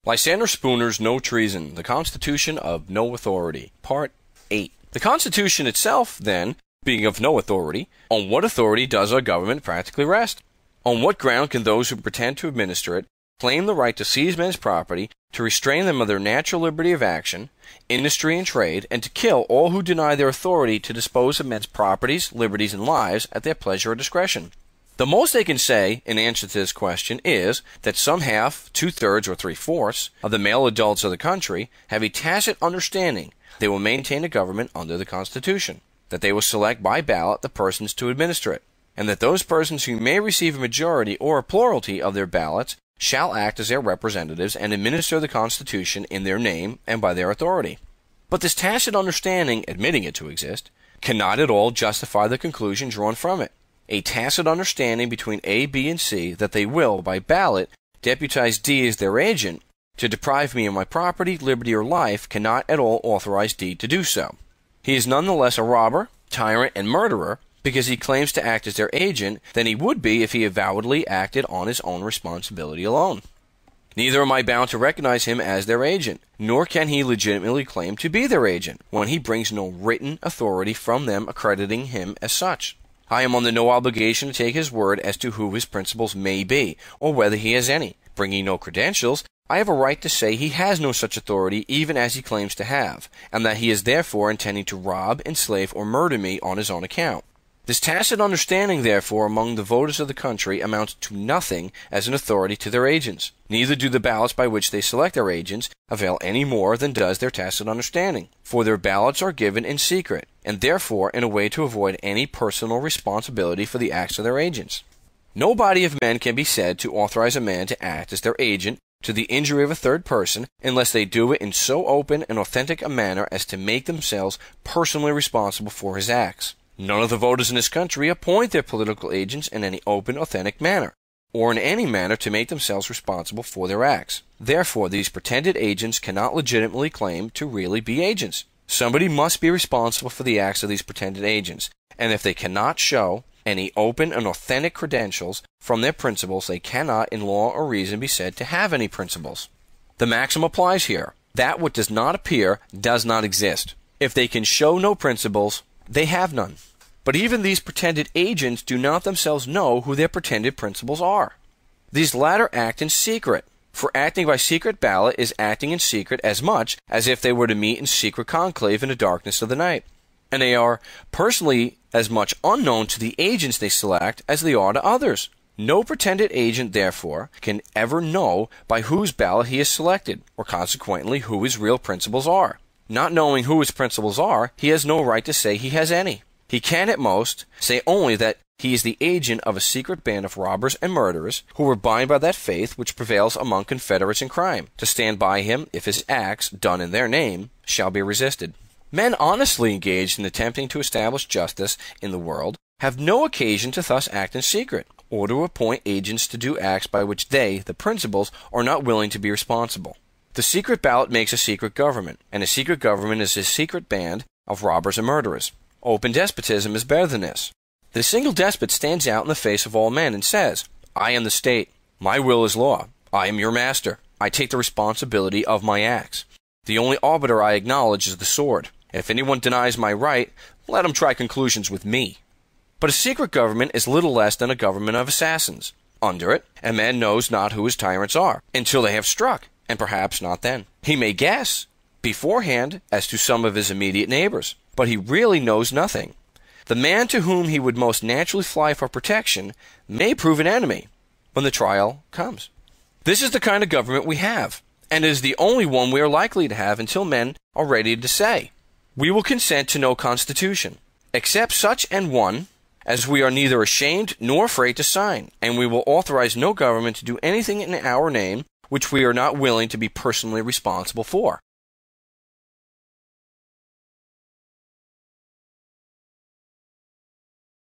Lysander Spooner's No Treason, the Constitution of No Authority, Part 8. The Constitution itself, then, being of no authority, on what authority does our government practically rest? On what ground can those who pretend to administer it claim the right to seize men's property, to restrain them of their natural liberty of action, industry, and trade, and to kill all who deny their authority to dispose of men's properties, liberties, and lives at their pleasure or discretion? The most they can say in answer to this question is that some half, two-thirds, or three-fourths of the male adults of the country have a tacit understanding they will maintain a government under the Constitution, that they will select by ballot the persons to administer it, and that those persons who may receive a majority or a plurality of their ballots shall act as their representatives and administer the Constitution in their name and by their authority. But this tacit understanding, admitting it to exist, cannot at all justify the conclusion drawn from it. A tacit understanding between A, B, and C that they will, by ballot, deputize D as their agent to deprive me of my property, liberty, or life cannot at all authorize D to do so. He is nonetheless a robber, tyrant, and murderer because he claims to act as their agent than he would be if he avowedly acted on his own responsibility alone. Neither am I bound to recognize him as their agent, nor can he legitimately claim to be their agent when he brings no written authority from them accrediting him as such. I am under no obligation to take his word as to who his principals may be, or whether he has any. Bringing no credentials, I have a right to say he has no such authority even as he claims to have, and that he is therefore intending to rob, enslave, or murder me on his own account. This tacit understanding, therefore, among the voters of the country amounts to nothing as an authority to their agents. Neither do the ballots by which they select their agents avail any more than does their tacit understanding, for their ballots are given in secret, and therefore in a way to avoid any personal responsibility for the acts of their agents. No body of men can be said to authorize a man to act as their agent to the injury of a third person unless they do it in so open and authentic a manner as to make themselves personally responsible for his acts. None of the voters in this country appoint their political agents in any open, authentic manner, or in any manner to make themselves responsible for their acts. Therefore, these pretended agents cannot legitimately claim to really be agents. Somebody must be responsible for the acts of these pretended agents, and if they cannot show any open and authentic credentials from their principals, they cannot in law or reason be said to have any principles. The maxim applies here. That what does not appear does not exist. If they can show no principles, they have none. But even these pretended agents do not themselves know who their pretended principals are. These latter act in secret, for acting by secret ballot is acting in secret as much as if they were to meet in secret conclave in the darkness of the night. And they are personally as much unknown to the agents they select as they are to others. No pretended agent, therefore, can ever know by whose ballot he is selected, or consequently who his real principals are. Not knowing who his principals are, he has no right to say he has any. He can, at most, say only that he is the agent of a secret band of robbers and murderers who were bound by that faith which prevails among confederates in crime, to stand by him if his acts, done in their name, shall be resisted. Men honestly engaged in attempting to establish justice in the world have no occasion to thus act in secret, or to appoint agents to do acts by which they, the principals, are not willing to be responsible. The secret ballot makes a secret government, and a secret government is a secret band of robbers and murderers. Open despotism is better than this. The single despot stands out in the face of all men and says, I am the state. My will is law. I am your master. I take the responsibility of my acts. The only arbiter I acknowledge is the sword. If anyone denies my right, let him try conclusions with me. But a secret government is little less than a government of assassins. Under it, a man knows not who his tyrants are, until they have struck, and perhaps not then. He may guess beforehand as to some of his immediate neighbors, but he really knows nothing. The man to whom he would most naturally fly for protection may prove an enemy when the trial comes. This is the kind of government we have, and it is the only one we are likely to have until men are ready to say, we will consent to no constitution, except such an one as we are neither ashamed nor afraid to sign, and we will authorize no government to do anything in our name which we are not willing to be personally responsible for.